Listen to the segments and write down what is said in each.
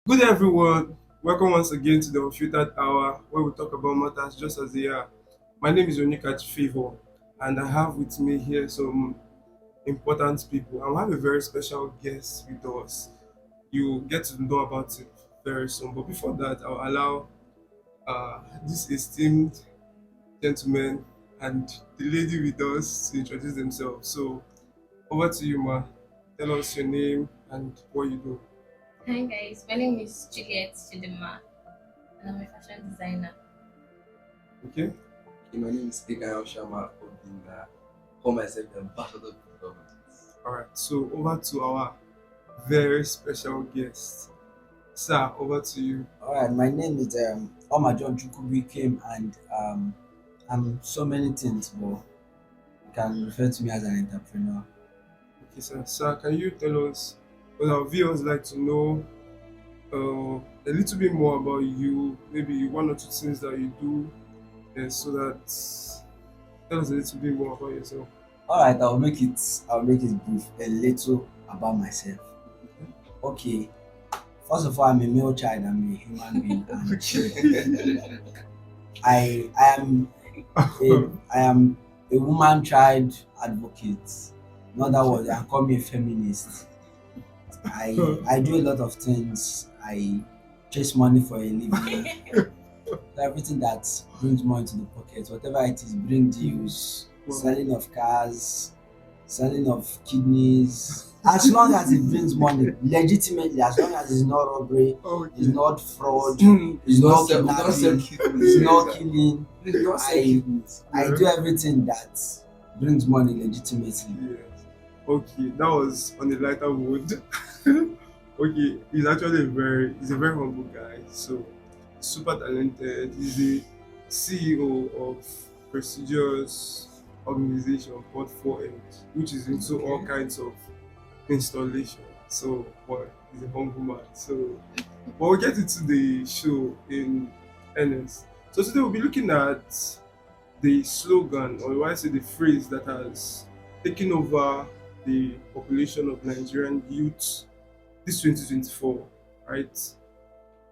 Good day, everyone. Welcome once again to the Unfiltered Hour, where we talk about matters just as they are. My name is Onika Favor, and I have with me here some important people. And we have a very special guest with us. You get to know about it very soon. But before that, I'll allow this esteemed gentleman and the lady with us to introduce themselves. So, over to you, Ma. Tell us your name and what you do. Hi guys, my name is Juliet Chidima and I'm a fashion designer. Okay? My name is Ikayo Shama Obinna. Call myself the ambassador of the government. All right. So, over to our very special guest. Sir, over to you. All right, my name is Oma John Chukwubi came and I'm so many things, but you can refer to me as an entrepreneur. Okay, sir. Sir, can you tell us, what our viewers like to know a little bit more about you, maybe one or two things that you do, so that tell us a little bit more about yourself. All right, I'll make it brief a little about myself. Okay, first of all, I'm a male child. I'm a human being, and I am I am a woman child advocate. In other words, I call me a feminist. I do a lot of things. I chase money for a living. Everything that brings money to the pocket, whatever it is, bring deals, Wow. selling of cars, selling of kidneys. As long as it brings money legitimately, as long as it's not robbery, Okay. it's not fraud, Hmm. it's not We don't sell kidnapping, kidneys. it's not killing. We don't sell I kidneys. I do everything that brings money legitimately. Yes. Okay, that was on a lighter mood. Okay, he's a very humble guy. So super talented. He's a CEO of prestigious organization called 4Edge, which is into all kinds of installation. So, boy, he's a humble man. So, but we'll get into the show in earnest. So today we'll be looking at the slogan, or why I say the phrase that has taken over the population of Nigerian youth this 2024, right?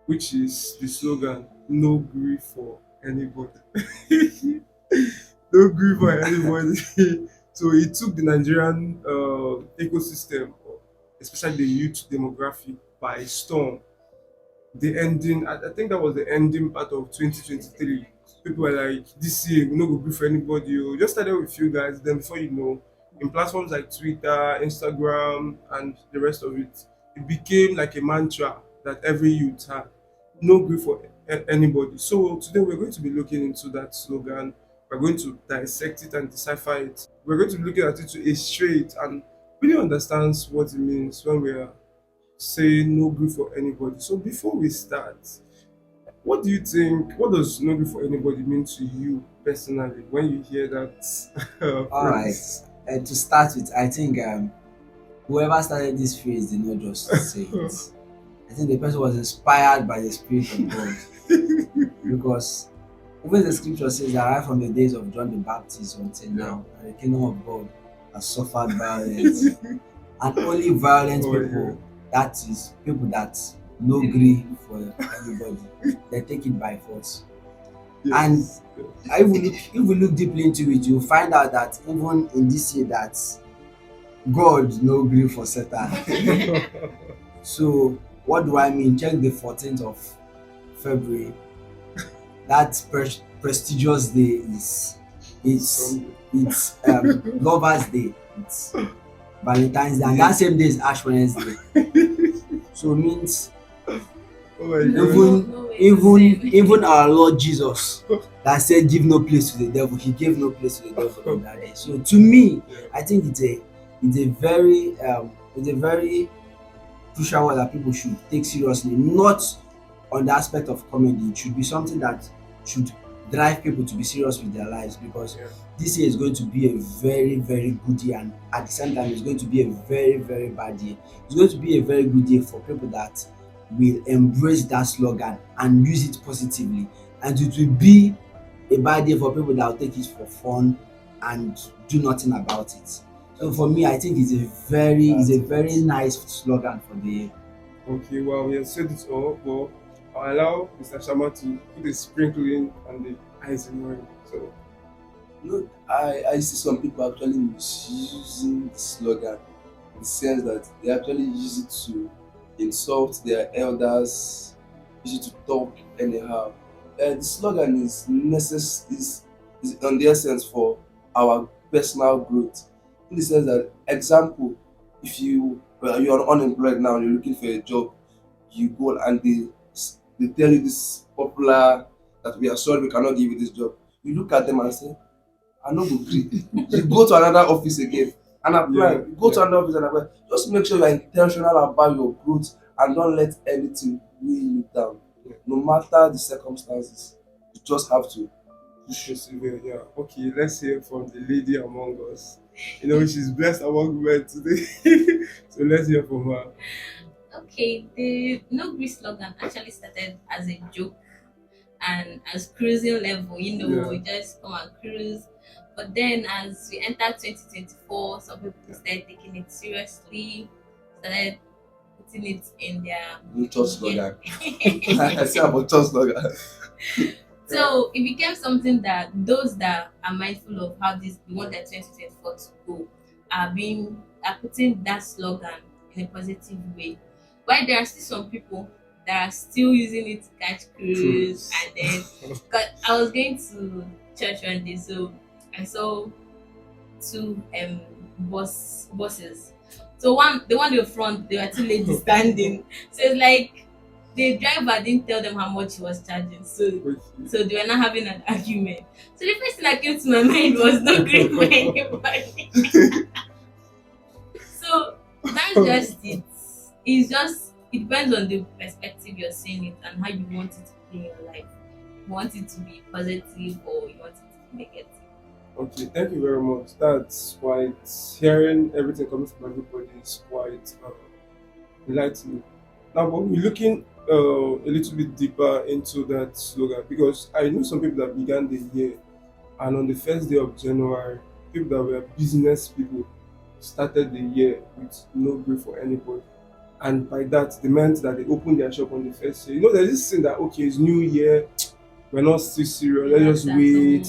Which is the slogan, no grief for anybody. No grief for anybody. So it took the Nigerian ecosystem, especially the youth demographic, by storm. The ending, I think that was the ending part of 2023. People were like, this year, we no go grief for anybody. You just started with you guys, then before you know, in platforms like Twitter, Instagram, and the rest of it, it became like a mantra that every youth had, no grief for anybody. So today we're going to be looking into that slogan. We're going to dissect it and decipher it. We're going to be looking at it to a straight and really understands what it means when we are saying no grief for anybody. So before we start, what do you think? What does no grief for anybody mean to you personally when you hear that All right, phrase? to start with, I think whoever started this phrase did not just say it. I think the person was inspired by the Spirit of God because even the scripture says that right from the days of John the Baptist until now, the kingdom of God has suffered violence, and only violent Oh, yeah. people, that is, people that no agree for everybody, they take it by force. Yes. If we look deeply into it, you'll find out that even in this year that God no agree for Satan. So what do I mean? Check the 14th of February. That prestigious day is it's it's Lovers Day. It's Valentine's Day, and that same day is Ash Wednesday. So it means Oh my No, god. no way to even say. even our Lord Jesus that said give no place to the devil, he gave no place to the devil on that day. So to me, I think it's a very crucial one that people should take seriously, not on the aspect of comedy. It should be something that should drive people to be serious with their lives, because Yeah. this year is going to be a very, very good year, and at the same time, it's going to be a very, very bad year. It's going to be a very good year for people that will embrace that slogan and use it positively, and it will be a bad year for people that will take it for fun and do nothing about it. So for me, I think it's a very nice slogan for the year. Okay, well, we have said it all, but I'll allow Mr. Sharma to put a sprinkling on the icing on. So, I see some people actually misusing the slogan in the sense that they actually use it to insult their elders, use it to talk anyhow. The slogan is on the essence for our personal growth. In the sense that, example, if you're unemployed now, you're looking for a job, you go and they tell you this popular that we are sorry we cannot give you this job. You look at them and say, I no go gree. You go to another office again and apply. yeah, You go to yeah. another office and apply. Just make sure you are intentional about your growth and don't let anything weigh you down. Yeah. No matter the circumstances, you just have to push. Persevere, yeah. Okay, let's hear from the lady among us. You know, she's blessed among men today. So let's hear from her. Okay, the no grease slogan actually started as a joke and as cruising level, Yeah. just come and cruise. But then as we entered 2024, some people started taking it seriously, started putting it in their No church slogan. yeah. I say about church slogan. So it became something that those that are mindful of how this we want their 2024 to go are putting that slogan in a positive way. While there are still some people that are still using it to catch cruise, Cruise. and then cause I was going to church one day, so I saw two buses. So the one in the front, there were two ladies standing. So it's like the driver didn't tell them how much he was charging. So Okay. so they were not having an argument. So the first thing that came to my mind was not great for anybody. So that's just it. It depends on the perspective you're seeing it and how you want it to be in your life. You want it to be positive or you want it to be negative. Okay, thank you very much. That's quite hearing everything coming from everybody is quite enlightening. Now, but we're looking a little bit deeper into that slogan because I know some people that began the year and on the first day of January, people that were business people started the year with no grief for anybody. And by that, they meant that they opened their shop on the first day. You know, there's this thing that, okay, it's New Year, we're not still serious, let's just wait,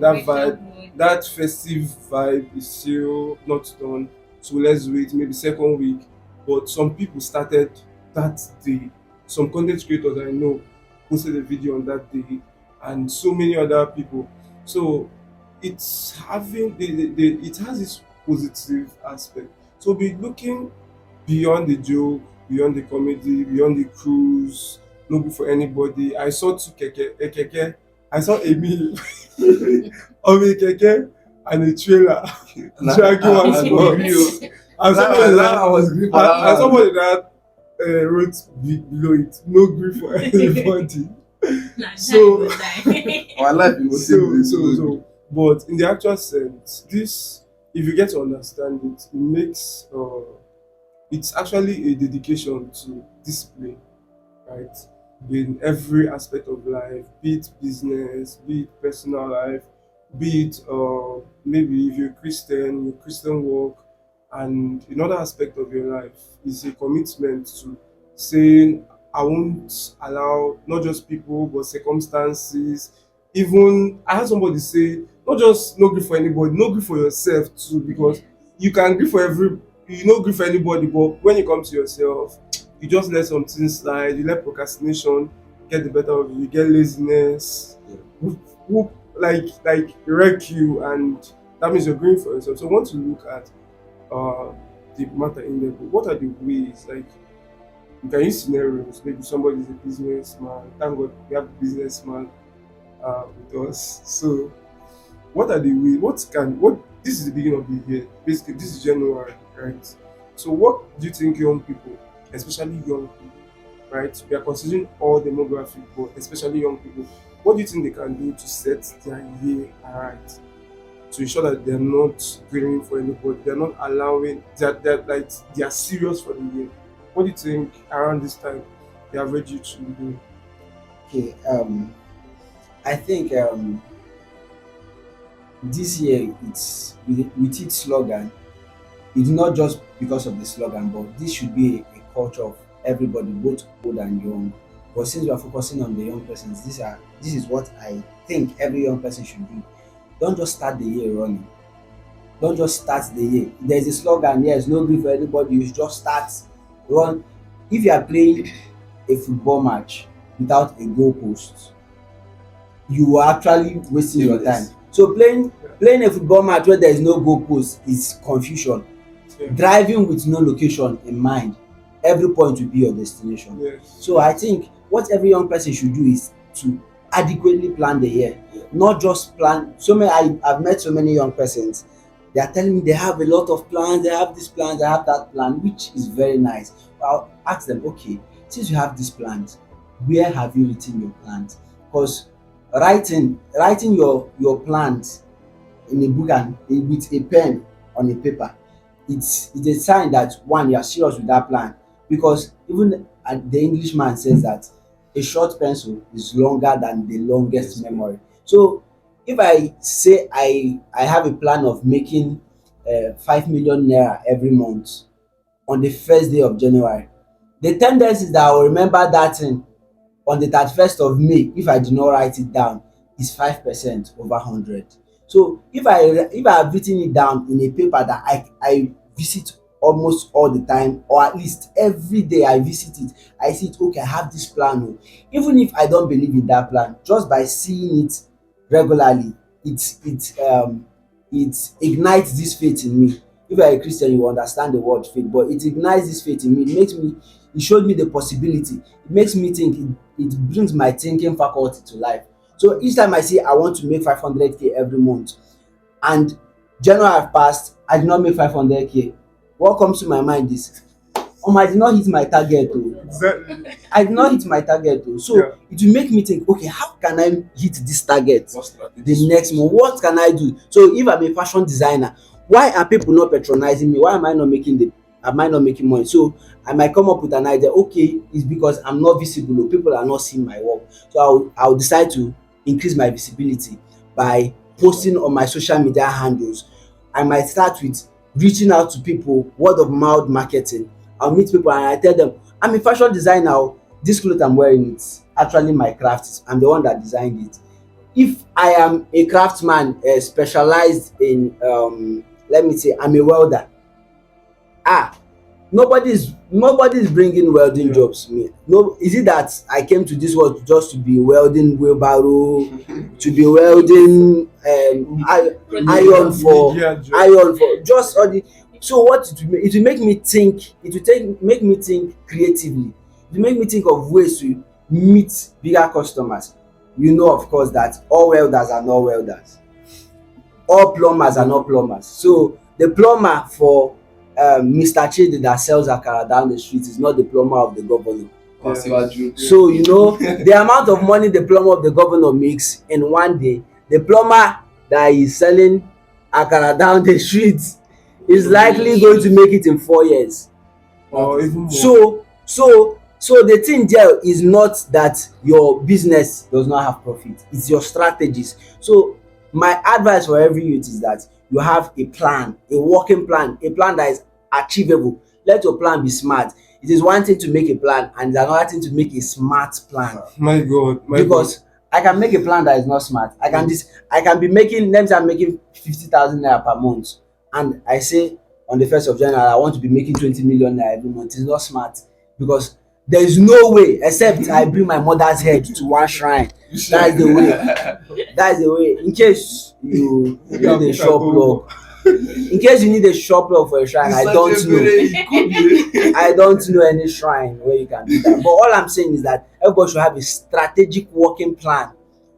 that vibe, that festive vibe is still not done. So let's wait, maybe second week. But some people started that day. Some content creators I know posted a video on that day, and so many other people. So it's having it has its positive aspect. So be looking beyond the joke, beyond the comedy, beyond the cruise, no good for anybody. I saw a keke. I saw a meal of a keke and a trailer dragging one I small. agree, oh. And That was green for that and one. somebody that wrote below it, no grief for anybody. Nah, So- Our life is But in the actual sense, this, if you get to understand it, it makes it's actually a dedication to discipline, right? In every aspect of life, be it business, be it personal life, be it maybe if you're Christian, your Christian walk, and another aspect of your life is a commitment to saying, I won't allow not just people but circumstances. Even I had somebody say, not just no grief for anybody, no grief for yourself too, because you can grieve for no grieve for anybody, but when you come to yourself, you just let something slide, you let procrastination get the better of you, you get laziness, whoop, like wreck you, and that means you're grieving for yourself. So I want to look at the matter in there. What are the ways, like you can use scenarios, maybe somebody is a businessman, thank God we have a businessman with us. So what are the ways, this is the beginning of the year, basically this is January, right? So what do you think young people, especially young people, right, we are considering all demographic, but especially young people, what do you think they can do to set their year right, to ensure that they're not grieving for anybody, they're not allowing that they are serious for the year? What do you think around this time they have ready to do? Okay, I think this year it's with its slogan. It's not just because of the slogan, but this should be a culture of everybody, both old and young. But since we are focusing on the young persons, this is what I think every young person should do. Don't just start the year running. Don't just start the year. There's a slogan, yes, no grief for anybody. You should just start run. If you are playing a football match without a goalpost, you are actually wasting your time. Yes. So playing a football match where there is no goalpost is confusion. Yeah. Driving with no location in mind, every point will be your destination. Yes. So I think what every young person should do is to adequately plan the year, Yeah. not just plan. I've met so many young persons. They are telling me they have a lot of plans. They have this plan. They have that plan, which is very nice. I'll ask them, okay, since you have these plans, where have you written your plans? Because writing your plans in a book and with a pen on a paper, it's a sign that one, you are serious with that plan. Because even the Englishman says that a short pencil is longer than the longest Yes. memory. So if I say I have a plan of making 5 million naira every month on the first day of January, the tendency is that I will remember that thing on the 31st of May if I do not write it down is 5% over 100. So if I have written it down in a paper that I visit almost all the time, or at least every day I visit it, I see it, okay, I have this plan. Oh. Even if I don't believe in that plan, just by seeing it regularly, it ignites this faith in me. If you are a Christian, you understand the word faith, but it ignites this faith in me. It showed me the possibility. It makes me think. It brings my thinking faculty to life. So each time I say I want to make 500k every month, and January have passed, I did not make 500k. What comes to my mind is, I did not hit my target. Oh. Exactly. I did not hit my target. Oh. So Yeah. it will make me think, okay, how can I hit this target What strategy? the next month? What can I do? So if I'm a fashion designer, why are people not patronizing me? Why am I not making money? So I might come up with an idea. Okay, it's because I'm not visible. Or people are not seeing my work. So I'll decide to increase my visibility by posting on my social media handles. I might start with reaching out to people, word of mouth marketing. I'll meet people and I tell them, I'm a fashion designer. Oh. This clothes I'm wearing, it's actually my craft. I'm the one that designed it. If I am a craftsman specialized in, let me say, I'm a welder. Nobody's bringing welding Yeah. jobs to me. No, is it that I came to this world just to be welding wheelbarrow, to be welding iron for just all the. So what it will make me think. Make me think creatively. It will make me think of ways to meet bigger customers. You know, of course, that all welders are not welders. All plumbers are not plumbers. So the plumber for Mr. Chidi that sells akara down the street is not the plumber of the governor. So you know the amount of money the plumber of the governor makes in one day, the plumber that is selling akara down the street is likely going to make it in 4 years. Or even more. So the thing there is not that your business does not have profit, it's your strategies. So my advice for every youth is that you have a plan, a working plan, a plan that is achievable. Let your plan be smart. It is one thing to make a plan and it's another thing to make a smart plan. My God. Because I can make a plan that is not smart. I can be making, let me say I'm making 50,000 naira per month, and I say on the 1st of January I want to be making 20 million naira every month. It's not smart, because there is no way except I bring my mother's head to one shrine. That is the way. That is the way. In case you need a shop plug, for a shrine, I don't know. I don't know any shrine where you can do that. But all I'm saying is that everybody should have a strategic working plan.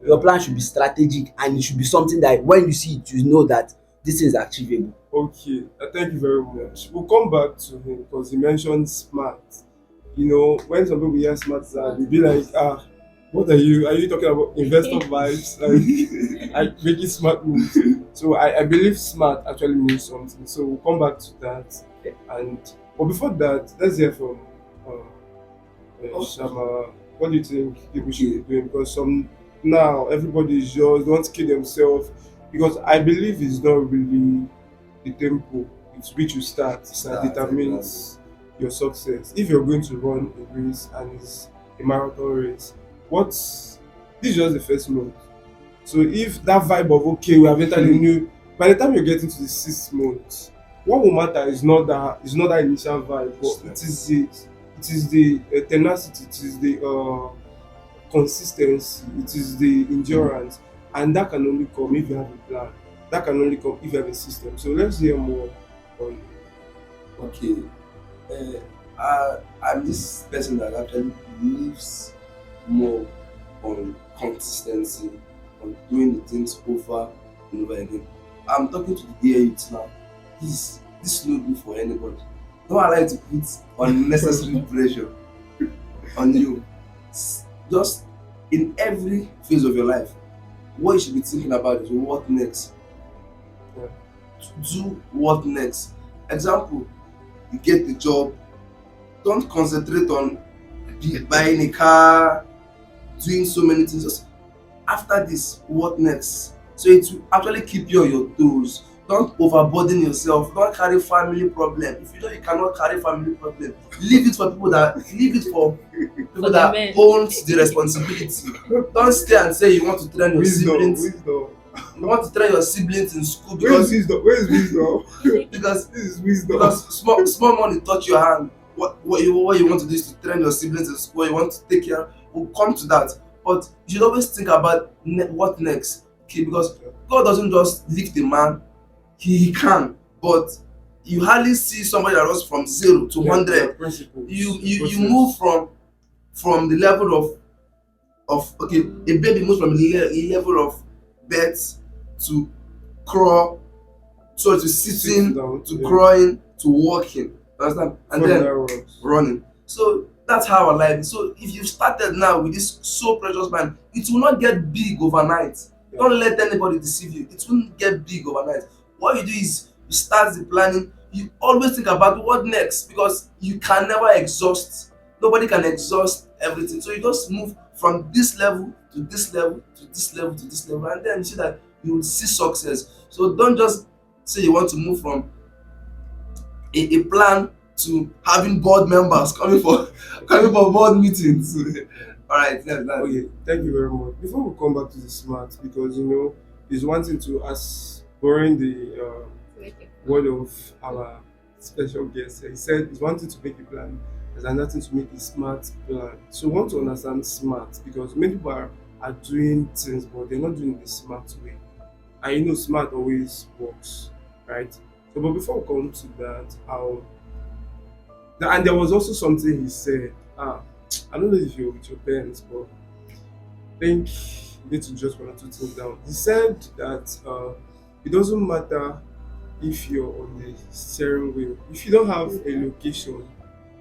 Your plan should be strategic, and it should be something that when you see it, you know that this is achievable. Okay, thank you very much. We'll come back to him because he mentioned smart. You know, when some people hear smart, they'll be like, what are you talking about investor vibes, like making smart moves? So I believe smart actually means something. So we'll come back to that. But before that, let's hear from Shama. What do you think people should be doing? Because now everybody is just don't kill themselves, because I believe it's not really the tempo with which you start that determines your success. If you're going to run a race and it's a marathon race, what's this is just the first month. So if that vibe of okay, we have entered a new, by the time you're getting to the 6th month, what will matter is not that initial vibe, but it is the tenacity, it is the consistency, it is the endurance, and that can only come if you have a plan. That can only come if you have a system. So let's hear more on. Okay. I'm this person that actually believes more on consistency, on doing the things over and over again. I'm talking to the AI youth now. This is not good for anybody. Don't allow it to put unnecessary pressure on you. Just in every phase of your life, what you should be thinking about is what next. Yeah. To do what next. Example, you get the job, don't concentrate on buying a car, doing so many things. Just after this, what next? So it will actually keep you on your toes. Don't overburden yourself. Don't carry family problem. If you know you cannot carry family problem, leave it for people the that men. owns the responsibility. Don't stay and say you want to train your siblings. Wisdom. You want to train your siblings in school Where is because wisdom? Where is wisdom? because This is wisdom. because small money touch your hand. What you want to do is to train your siblings in school. You want to take care. We'll come to that, but you should always think about what next. Okay, because God doesn't just lift a man. He can, but you hardly see somebody that runs from 0 to 100. Principles. You move from the level of okay, a baby moves from a level of birth to crawl, so to sitting, down, to crawling, to walking. Understand? And then running. So that's how our life is. So if you started now with this so precious man, it will not get big overnight. Yeah. Don't let anybody deceive you. It won't get big overnight. What you do is you start the planning. You always think about what next, because you can never exhaust. Nobody can exhaust everything. So you just move from this level to this level to this level to this level, and then you see that you will see success. So don't just say you want to move from a plan to having board members coming for board meetings. All right, that's that. Okay, thank you very much. Before we come back to the smart, because it's one thing to us borrowing the word of our special guest. He said it's one thing to make a plan, there's another thing to make a smart plan. So we want to understand smart, because many people are doing things, but they're not doing it the smart way. And smart always works, right? So, but before we come to that, and there was also something he said. I don't know if you're with your parents, but I think you need to jot one or two things down. He said that it doesn't matter if you're on the steering wheel. If you don't have a location,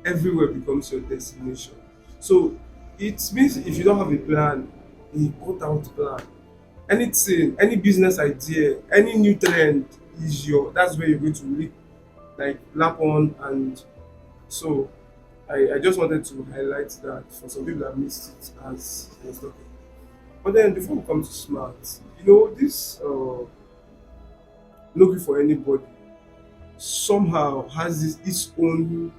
everywhere becomes your destination. So it means if you don't have a plan, a cut out plan, anything, any business idea, any new trend that's where you're going to really lap on. And so I just wanted to highlight that for some people that missed it as I was talking. But then before we come to smart, this looking for anybody somehow has its own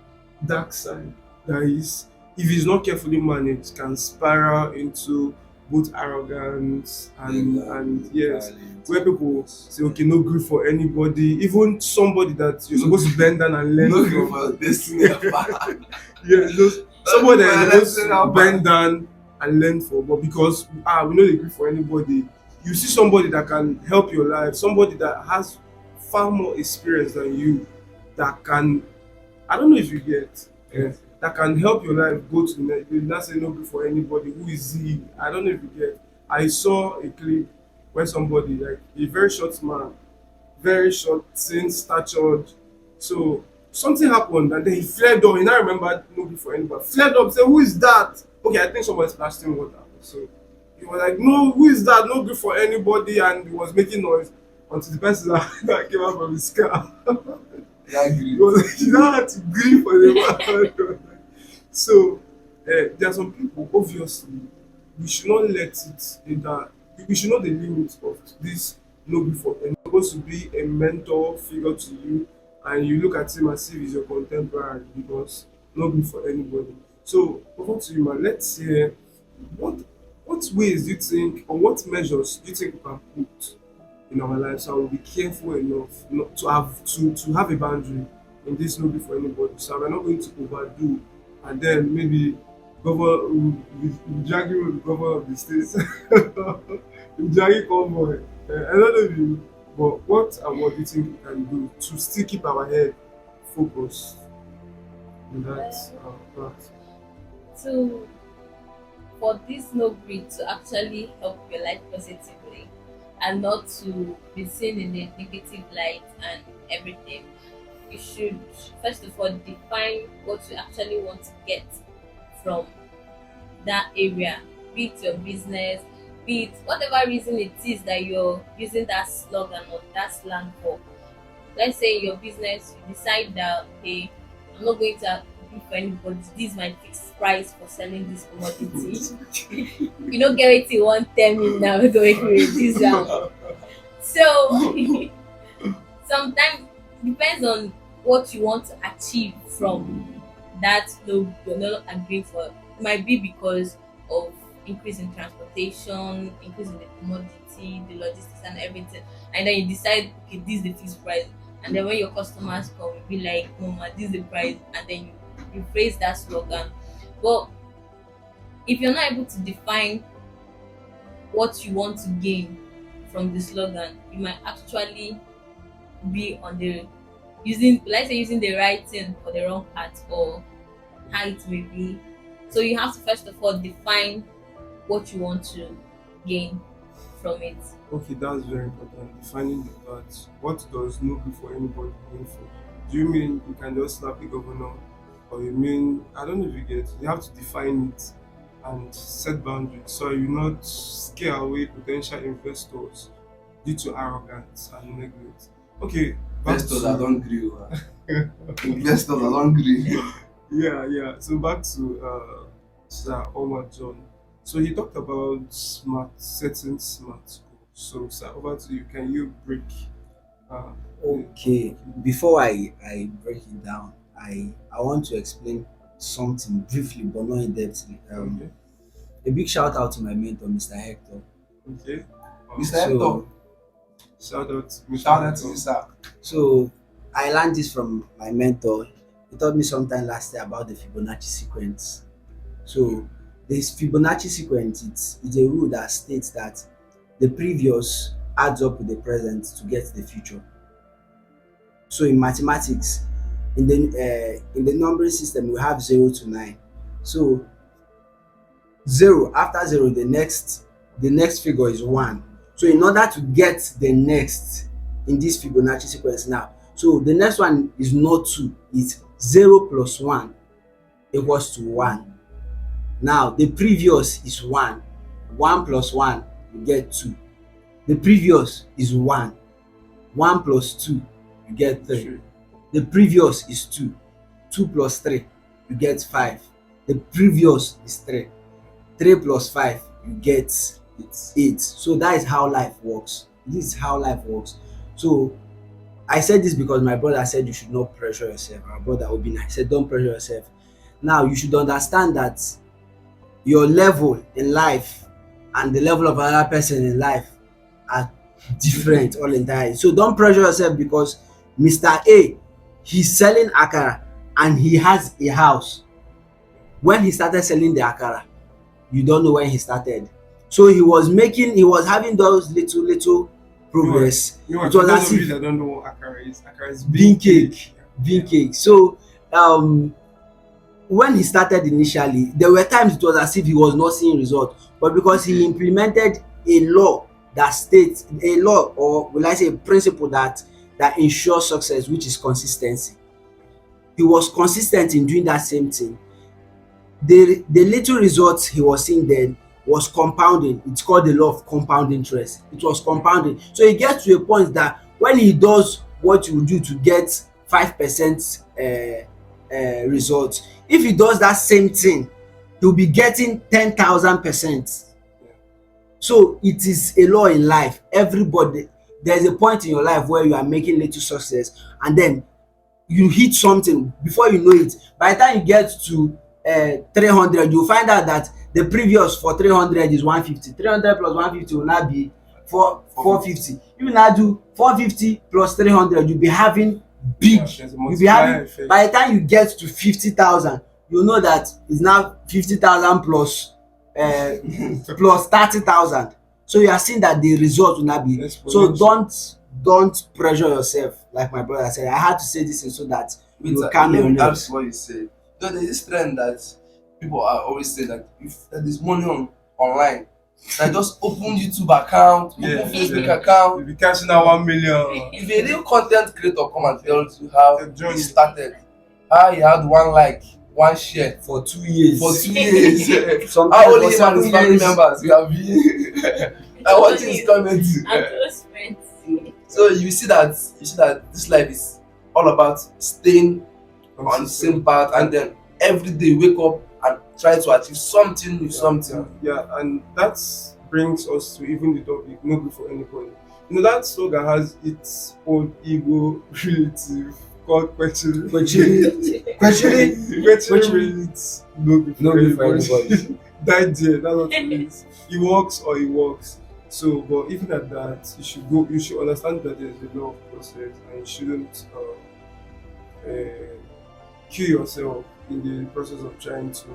dark side that is, if it's not carefully managed, can spiral into both arrogance and yes, where people say, okay, no grief for anybody, even somebody that you're supposed to bend down and learn No from. grief for destiny. Yeah, somebody that you're supposed to bend down and learn from, but because we know they grief for anybody, you see somebody that can help your life, somebody that has far more experience than you, that can, I don't know if you get, that can help your life go to the next. You not say no grief for anybody. Who is he? I don't know if you get. I saw a clip where somebody, a very short man, very short, thin, statured. So something happened and then he flared up. He now remembered no grief for anybody. Flared up, said, "Who is that?" Okay, I think somebody splashed him water. So he was like, "No, who is that? No grief for anybody," and he was making noise until the person that came out from his car. He now had to grieve for the man. So there are some people, obviously, we should not let it in that. We should know the limits of this no before. And you're supposed to be a mentor figure to you, and you look at him as if he's your contemporary, because not be for anybody. So over to you, man. Let's hear what what ways do you think, or what measures do you think we can put in our lives so we'll be careful enough not to have a boundary in this no be for anybody. So we're not going to overdo and then maybe govern we dragging with the governor of the states. We dragging convoy. I don't know if you but what do you think we can do to still keep our head focused in that part? So for this no breed to actually help your life positively and not to be seen in a negative light and everything, you should first of all define what you actually want to get from that area, be it your business, be it whatever reason it is that you're using that slogan or that slang for. Let's say in your business you decide that, hey, I'm not going to be for anybody, this is my fixed price for selling this commodity. You don't get it in one term now going for this round. So sometimes depends on what you want to achieve from that no you're not agreeing for. It might be because of increase in transportation, increase in the commodity, the logistics and everything. And then you decide, okay, this is the fixed price. And then when your customers come, you'll be like, no man, this is the price. And then you phrase that slogan. But if you're not able to define what you want to gain from the slogan, you might actually be on the using, let's say, using the right thing for the wrong part or how it may be. So you have to first of all define what you want to gain from it. Okay, that's very important. Defining the part. What does no be for anybody mean for? Do you mean you can just slap the governor? Or you mean, I don't know if you get, you have to define it and set boundaries so you not scare away potential investors due to arrogance and neglect. Okay, back Investors to- are don't agree. Investors are don't agree. yeah. So back to Sir Omar John. So he talked about setting smart goals. So sir, over to you. Can you break? Uh, Okay, before I break it down, I want to explain something briefly but not in depth. okay. A big shout out to my mentor, Mr. Hector. Okay. Mr. So, Hector, Shout out. Mr. shout out to Hector. you, sir. so I learned this from my mentor. He taught me sometime last year about the Fibonacci sequence. So this Fibonacci sequence, it's a rule that states that the previous adds up with the present to get the future. So in mathematics, in the numbering system, we have 0 to 9. So 0 after 0, the next figure is 1. So in order to get the next in this Fibonacci sequence now, so the next one is not 2, it's 0 plus 1 equals to 1. Now the previous is 1. 1 plus 1, you get 2. The previous is 1. 1 plus 2, you get 3. Sure. The previous is 2. 2 plus 3, you get 5. The previous is 3. 3 plus 5, you get It's 8. So that is how life works. This is how life works. So I said this because my brother said you should not pressure yourself. Our brother Obina said don't pressure yourself. Now you should understand that your level in life and the level of another person in life are different all entirely. So don't pressure yourself because Mr. A, he's selling akara and he has a house. When he started selling the akara, you don't know when he started. So he was having those little progress. You know, It for was those as of you if that don't know what akara is bean cake. Yeah. bean cake. So when he started initially, there were times it was as if he was not seeing results, but because he implemented a law that states a law, or will I say a principle that ensures success, which is consistency. He was consistent in doing that same thing. The little results he was seeing then was compounding. It's called the law of compound interest. It was compounding. So he gets to a point that when he does what you do to get 5% results, if he does that same thing, he'll be getting 10,000%. So it is a law in life. Everybody, there's a point in your life where you are making little success, and then you hit something before you know it. By the time you get to 300, you find out that the previous for 300 is 150. 300 plus 150 will now be 450. If you now do 450 plus 300, you'll be having big. There's a You'll be having, multiplier effect. by the time you get to 50,000, you know that it's now 50,000 plus plus 30,000. So you are seeing that the result will not be. So don't pressure yourself, like my brother said. I had to say this so that you calm your nerves. That's what you said. There's this trend that people are always saying that if there is money online, that just open YouTube account, open Facebook account. You'll be cashing out 1 million. If a real content creator come and tell you how The journey. he started, how he had 1 like, 1 share For 2 years. for 2 years. Sometimes How only for him and his 7 family years. members we have been. I watch his comments. And close friends. So you see that this life is all about staying on the same path, and then every day wake up and try to achieve something with something. Yeah, and that brings us to even the topic, no good for anybody. You know, that slogan has its own ego relative called Kwechiri. Kwechiri. Kwechiri means no good for No good for anybody. anybody. That day, that's what it means. He works or he works. So, but even at that, you should understand that there's a lot of process, and you shouldn't kill yourself in the process of trying to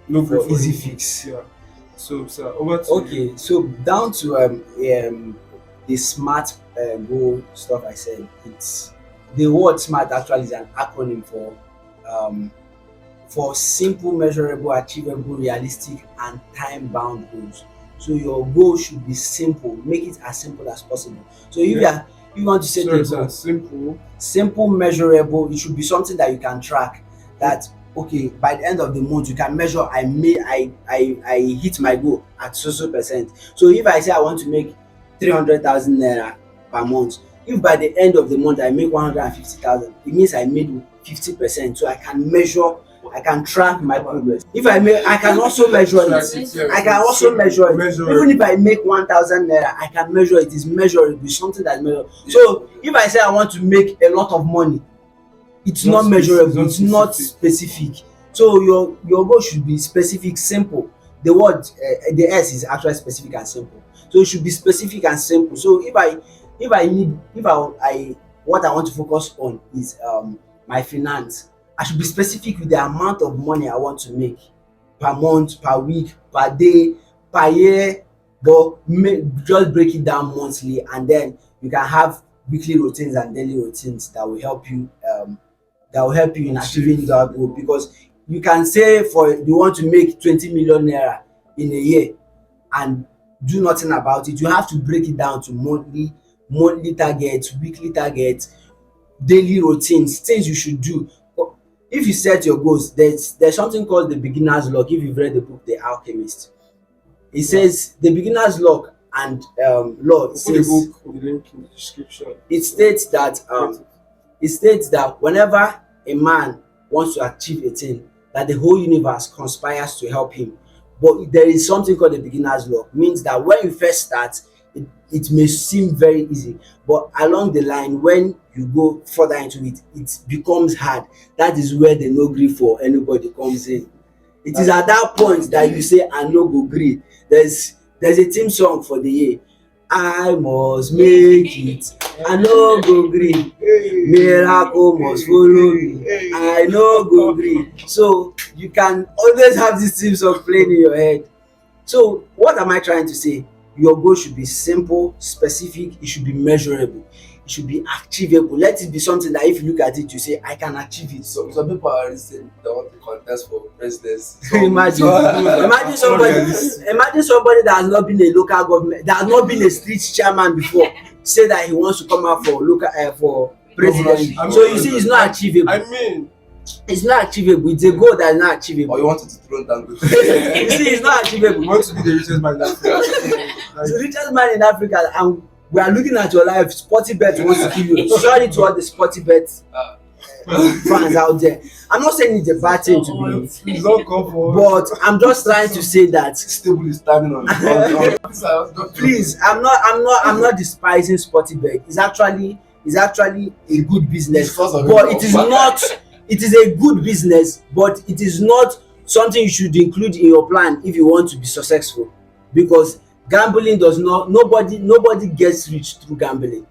look For for easy anything. fix. Yeah. So, sir, over to you. Okay, so down to the SMART goal stuff I said. It's the word SMART actually is an acronym for simple, measurable, achievable, realistic, and time-bound goals. So your goal should be simple. Make it as simple as possible. So if you want to set a Sorry, goal, sir, simple, measurable, it should be something that you can track. That okay, by the end of the month you can measure. I hit my goal at so percent. So if I say I want to make 300,000 naira per month, if by the end of the month I make 150,000, it means I made 50%. So I can measure, I can track my progress. If I make, I can also measure it. I can also measure it. Even if I make 1,000 naira, I can measure it. It's measurable. It's something that's measurable. So if I say I want to make a lot of money, it's not measurable. It's not specific. So your goal should be specific, simple. The word the S is actually specific and simple. So it should be specific and simple. So if I what I want to focus on is my finance, I should be specific with the amount of money I want to make per month, per week, per day, per year. But just break it down monthly, and then you can have weekly routines and daily routines that will help you in achieving that goal. Because you can say you want to make 20 million naira in a year and do nothing about it. You have to break it down to monthly targets, weekly targets, daily routines, things you should do. If you set your goals, there's something called the beginner's log. If you've read the book The Alchemist, it says the beginner's log and law. Put the book in the link in the description. It states that whenever a man wants to achieve a thing, that the whole universe conspires to help him. But there is something called the beginner's law. Means that when you first start, it may seem very easy, but along the line, when you go further into it, it becomes hard. That is where the no gree for anybody comes in. It is at that point that you say, I no go gree. There's a theme song for the year. I must make it. I no go gree. Miracle must follow me. I no go gree. So you can always have this theme song playing in your head. So what am I trying to say? Your goal should be simple, specific. It should be measurable. It should be achievable. Let it be something that if you look at it, you say, I can achieve it. Some people are already saying they want to contest for presidency. Imagine somebody that has not been a local government, that has not been a street chairman before, say that he wants to come out for local for president. So you see, it's not achievable. I mean, it's not achievable. It's a goal that is not achievable. Or you wanted to throw down You see, it's not achievable. we want to be the richest man in Africa. The richest man in Africa, and we are looking at your life. Sportybet wants to kill you. Sorry to all the Sportybet fans out there. I'm not saying it's a bad thing to be, Please don't come for but I'm just trying to say that. stable is standing on. Please, I'm not despising Sportybet. It's actually is actually a good business, Because of but it. it is not. It is a good business, but it is not something you should include in your plan if you want to be successful, because gambling does not, nobody gets rich through gambling.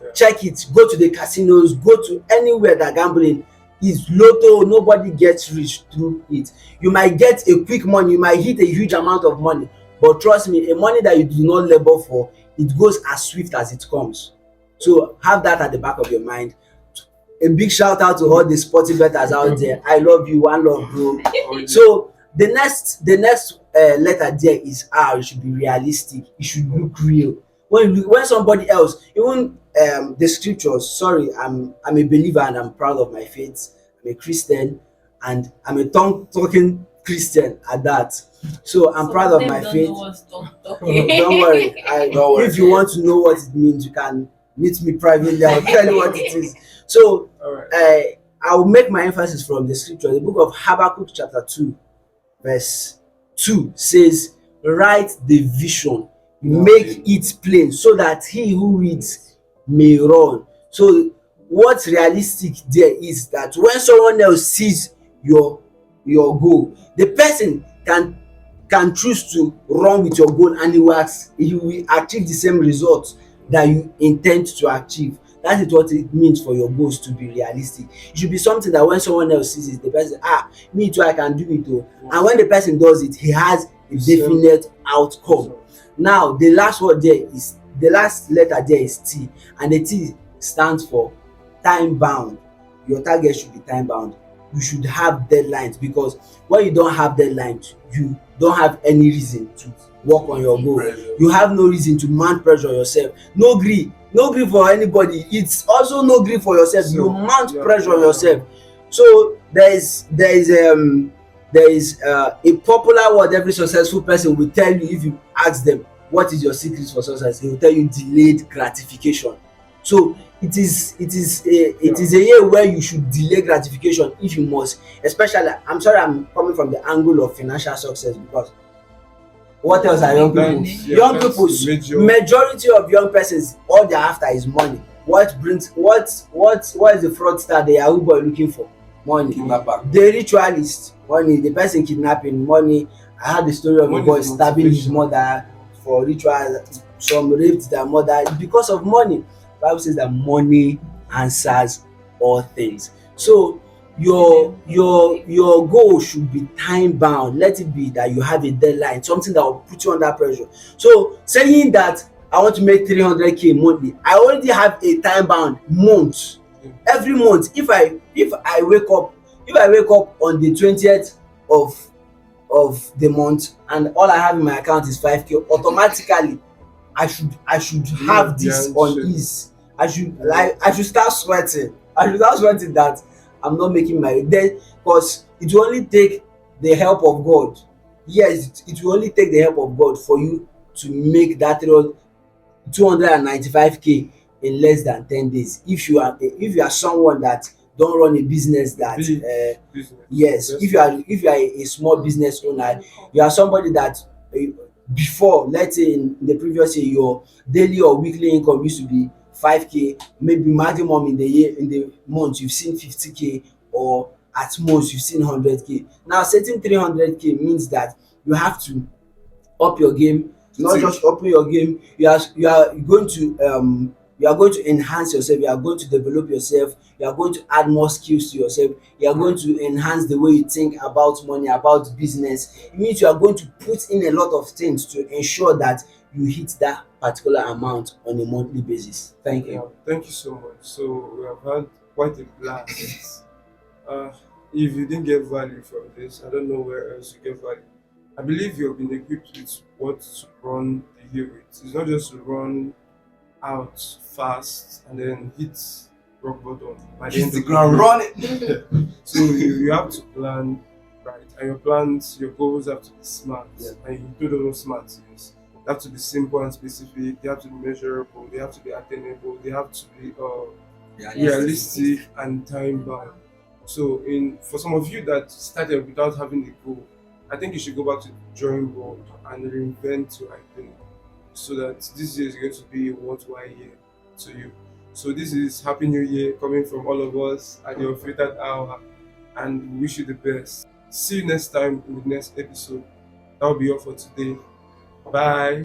Yeah. Check it, go to the casinos, go to anywhere that gambling is. Lotto, nobody gets rich through it. You might get a quick money, you might hit a huge amount of money, but trust me, a money that you do not labor for, it goes as swift as it comes. So have that at the back of your mind. A big shout out to all the sporty bettors out there. I love you, one love, bro. So the next letter there is R. It should be realistic. It should look real. When somebody else, even the scriptures. Sorry, I'm a believer and I'm proud of my faith. I'm a Christian and I'm a tongue talking Christian at that. So I'm proud of my faith. Don't worry. Don't worry. If you want to know what it means, you can meet me privately. I'll tell you what it is. So All right. I will make my emphasis from the scripture. The book of Habakkuk chapter 2 verse 2 says, write the vision, make it plain, so that he who reads may run. So what's realistic there is that when someone else sees your goal, the person can choose to run with your goal and he will achieve the same result that you intend to achieve. That is what it means for your goals to be realistic. It should be something that when someone else sees it, the person, me too, I can do it too. And when the person does it, he has a definite outcome. Now, the last letter there is T, and the T stands for time bound. Your target should be time bound. You should have deadlines, because when you don't have deadlines, you don't have any reason to work on your goal. You have no reason to mount pressure yourself. No gree for anybody. It's also no gree for yourself. You mount pressure on yourself. So there is a popular word every successful person will tell you. If you ask them what is your secret for success, they will tell you delayed gratification. So it is a year where you should delay gratification if you must. Especially, I'm sorry, I'm coming from the angle of financial success, because what else are young people? Young people, majority of young persons, all they're after is money. What is the fraudster, the Yahoo boy looking for? Money. Kidnapper. The ritualist, money. The person kidnapping, money. I had the story of a boy stabbing his mother for ritual. Some raped their mother because of money. The Bible says that money answers all things. So your goal should be time bound. Let it be that you have a deadline, something that will put you under pressure. So saying that I want to make 300k monthly, I already have a time bound month. Every month, if I wake up on the 20th of the month and all I have in my account is 5k, automatically I should have this on ease. I should start sweating. That I'm not making my day, because it will only take the help of God. Yes, it will only take the help of God for you to make that 295k in less than 10 days. If you are someone that don't run a business that business. yes, if you are a small business owner, you are somebody that before, let's say in the previous year, your daily or weekly income used to be 5k, maybe maximum in the month you've seen 50k, or at most you've seen 100k. Now setting 300k means that you have to up your game. Not just up your game, you are going to enhance yourself, you are going to develop yourself, you are going to add more skills to yourself, you are going to enhance the way you think about money, about business. It means you are going to put in a lot of things to ensure that you hit that particular amount on a monthly basis. Thank you. Thank you so much. So we have had quite a blast. If you didn't get value from this, I don't know where else you get value. I believe you've been equipped with what to run the year with. It's not just to run out fast and then hit rock bottom. By the Hit end the of ground year. running. So you have to plan right, and your plans, your goals have to be smart. Yeah. And you do those smart things. They have to be simple and specific. They have to be measurable. They have to be attainable. They have to be realistic and time bound. So, for some of you that started without having a goal, I think you should go back to the drawing board and reinvent your identity, so that this year is going to be a worthwhile year to you. So this is Happy New Year coming from all of us at the Unfiltered Hour, and we wish you the best. See you next time in the next episode. That will be all for today. Bye.